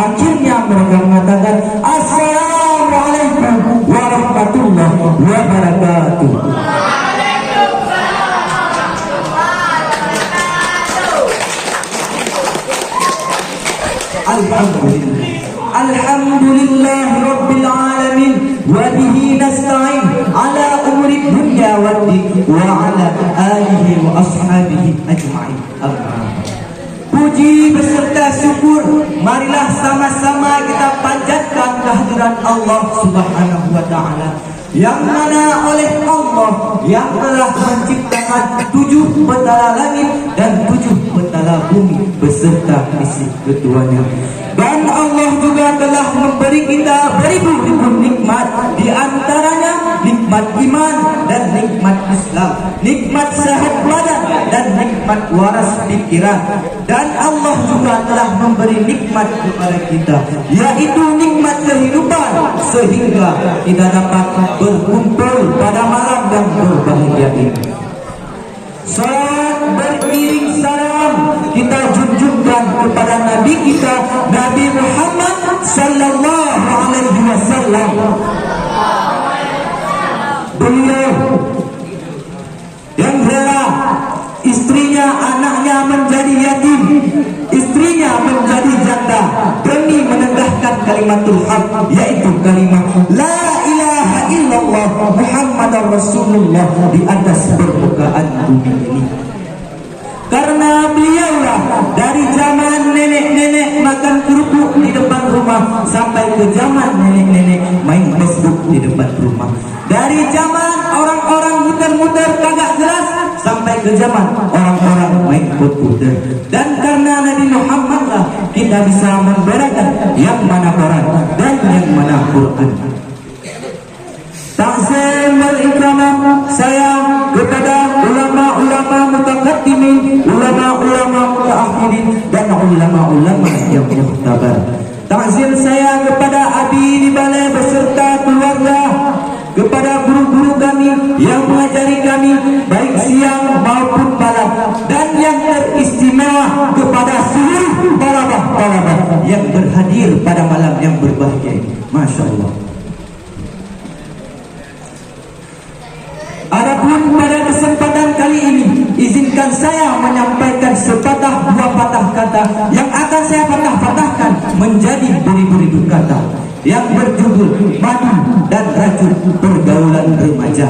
akhirnya mereka mengatakan Assalamualaikum warahmatullahi wabarakatuh. Alhamdulillah Rabbil Alamin wa bihi nasta'in ala umuri dunya waddin wa ala alihi wa ashabihi ajma'in. Puji beserta syukur marilah sama-sama kita panjatkan kehadiran Allah Subhanahu wa taala, yang mana oleh Allah yang telah menciptakan 7 petala langit dan 7 petala bumi beserta isi keduanya. Dan Allah juga telah memberi kita beribu-ribu nikmat, di antaranya nikmat iman dan nikmat Islam, nikmat sehat badan dan nikmat waras pikiran. Dan Allah juga telah memberi nikmat kepada kita, yaitu nikmat kehidupan, sehingga kita dapat berkumpul pada malam yang berbahagia ini. Salat beriring salam kita junjungkan kepada Nabi kita, Nabi Muhammad sallallahu alaihi wasallam. Beliau yang rela istrinya, anaknya menjadi yatim, istrinya menjadi janda demi menegakkan kalimatul haq, yaitu kalimat la ilaha illallah Muhammadar Rasulullah di atas permukaan bumi ini. Karena beliaulah dari zaman nenek-nenek makan kerupuk di depan rumah sampai ke zaman nenek-nenek main Facebook di depan rumah. Dari zaman orang-orang muter-muter kagak jelas sampai ke zaman orang-orang main komputer. Dan karena Nabi Muhammad lah kita bisa membedakan yang mana Quran dan yang mana Quran. Ta'zim wal ikramah saya kepada ulama-ulama mutaqaddimin, ulama-ulama mutaakhirin, dan ulama-ulama yang muhtabar. Ta'zim saya kepada abi di balai beserta keluarga, kepada guru-guru kami yang mengajari kami baik siang maupun malam, dan yang teristimewa kepada seluruh talabah-talabah yang berhadir pada malam yang berbahagia ini. Masya Allah. Adapun pada kesempatan kali ini, izinkan saya menyampaikan sepatah dua patah kata yang akan saya patah-patahkan menjadi beribu-ribu kata, yang berjudul madu dan racun pergaulan remaja.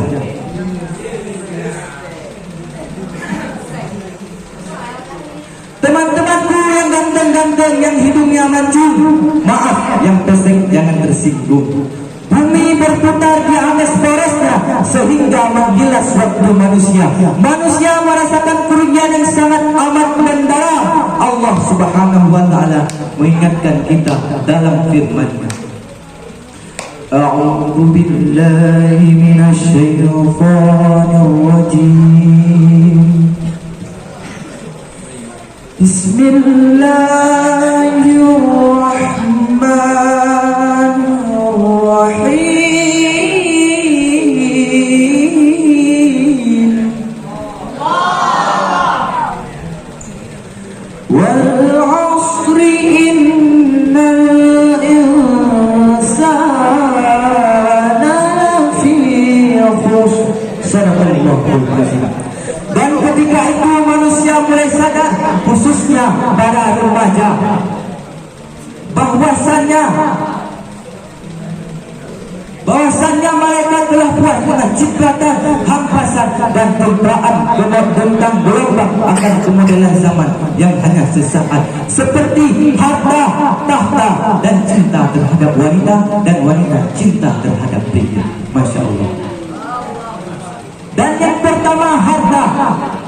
Teman-temanku yang ganteng-ganteng, yang hidungnya mancung, maaf yang pesek jangan tersinggung. Bumi berputar di atas porosnya sehingga menggilas waktu manusia. Manusia merasakan kerugian yang sangat amat mendalam. Allah Subhanahu wa taala mengingatkan kita dalam firman-Nya. A'udzu billahi minasy syaithanir rajim. Bismillahirrahmanirrahim. Wal 'asri innal insana lafi khusr. Sadaqallahul azim. Dan ketika itu manusia mulai sadar, khususnya para remaja, bahwasannya mereka telah puas dengan cipratan, hampasan dan tempaan tentang gelombang akan kemodelan zaman yang hanya sesaat, seperti harta, tahta, dan cinta terhadap wanita, dan wanita cinta terhadap pria. Masya Allah. Dan yang pertama, harta.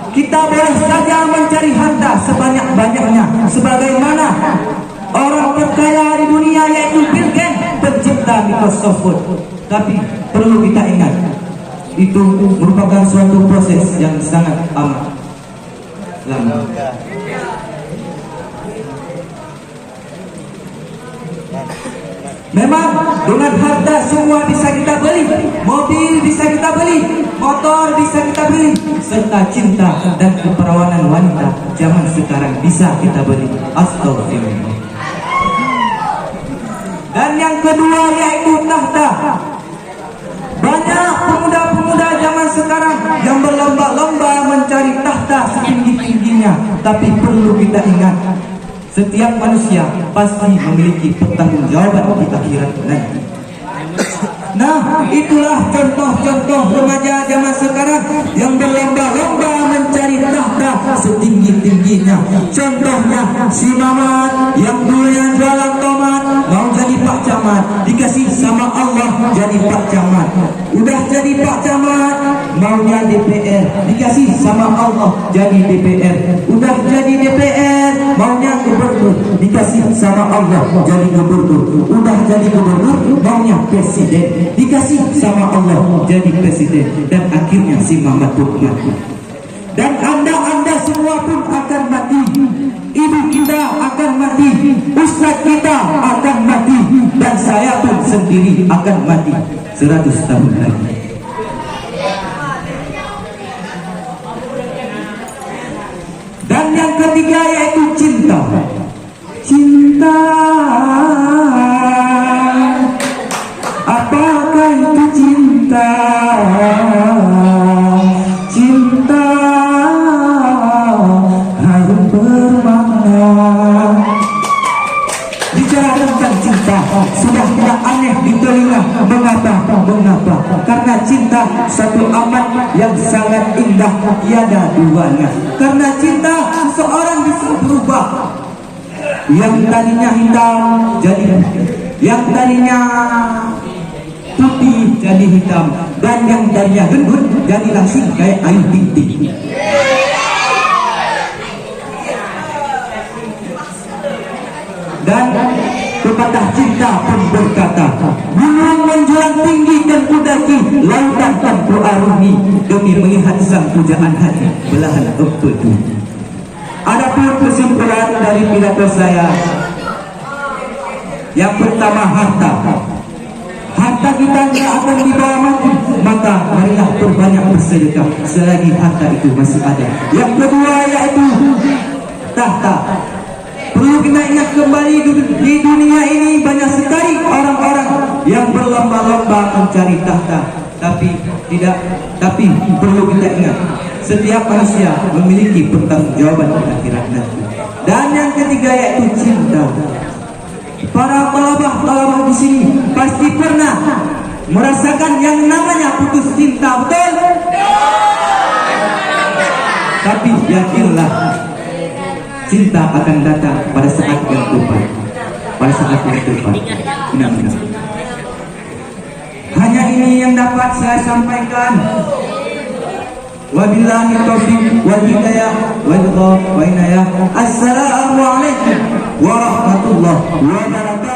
Kita boleh saja mencari harta sebanyak-banyaknya, sebagaimana orang terkaya di dunia yaitu Bill Gates, pencipta Microsoft. Tapi perlu kita ingat, itu merupakan suatu proses yang sangat amat lama. Memang dengan harta semua bisa kita beli, mobil bisa kita beli, motor bisa kita beli, serta cinta dan keperawanan wanita zaman sekarang bisa kita beli. Astagfirullah. Dan yang kedua yaitu tahta. Banyak pemuda-pemuda zaman sekarang yang berlomba-lomba mencari tahta setinggi-tingginya. Tapi perlu kita ingat, setiap manusia pasti memiliki pertanggungjawaban di akhirat nanti. Nah, itulah contoh-contoh remaja zaman sekarang yang berlomba-lomba mencari tahta setinggi-tingginya. Contohnya si Mamat yang dulunya jualan tomat mau jadi Pak Camat, dikasih sama Allah jadi Pak Camat. Udah jadi Pak Camat maunya DPR, dikasih sama Allah jadi DPR. Udah jadi DPR maunya gubernur, dikasih sama Allah jadi gubernur. Udah jadi gubernur maunya presiden, dikasih sama Allah jadi presiden. Dan akhirnya si Mamat pun mati. Dan anda semua pun akan mati. Ibu kita akan mati, ustaz kita akan mati, dan saya pun sendiri akan mati 100 tahun lagi. Dan yang ketiga yaitu cinta. Cinta, apakah itu cinta? Cinta harus bermakna. Bicara tentang cinta sudah tidak aneh di telinga. Mengapa? Karena cinta satu amat yang sangat indah, tiada duanya. Karena cinta seseorang bisa berubah. Yang tadinya hitam jadi putih, yang tadinya putih jadi hitam, dan yang tadinya gendut jadi langsing kayak ayu ting-ting. Dan pepatah cinta pun berkata, gunung menjulang tinggi dan kudaki, lautan kan kuarungi, demi melihat sang pujaan hati belahan empedu. Adapun kesimpulan dari pidato saya, yang pertama harta. Harta kita tidak akan dibawa mati, maka marilah berbanyak bersedekah selagi harta itu masih ada. Yang kedua yaitu tahta. Perlu kita ingat kembali, di dunia ini banyak sekali orang-orang yang berlomba-lomba mencari tahta, tapi perlu kita ingat, setiap manusia memiliki pertanggungjawaban di akhirat nanti. Dan yang ketiga yaitu cinta. Para talabah di sini pasti pernah merasakan yang namanya putus cinta, betul? Tapi yakinlah, cinta akan datang pada saat yang tepat. Benar-benar. Hanya ini yang dapat saya sampaikan. Wabillahi taufiq wal hidayah wal inayah. Assalamualaikum warahmatullahi wabarakatuh.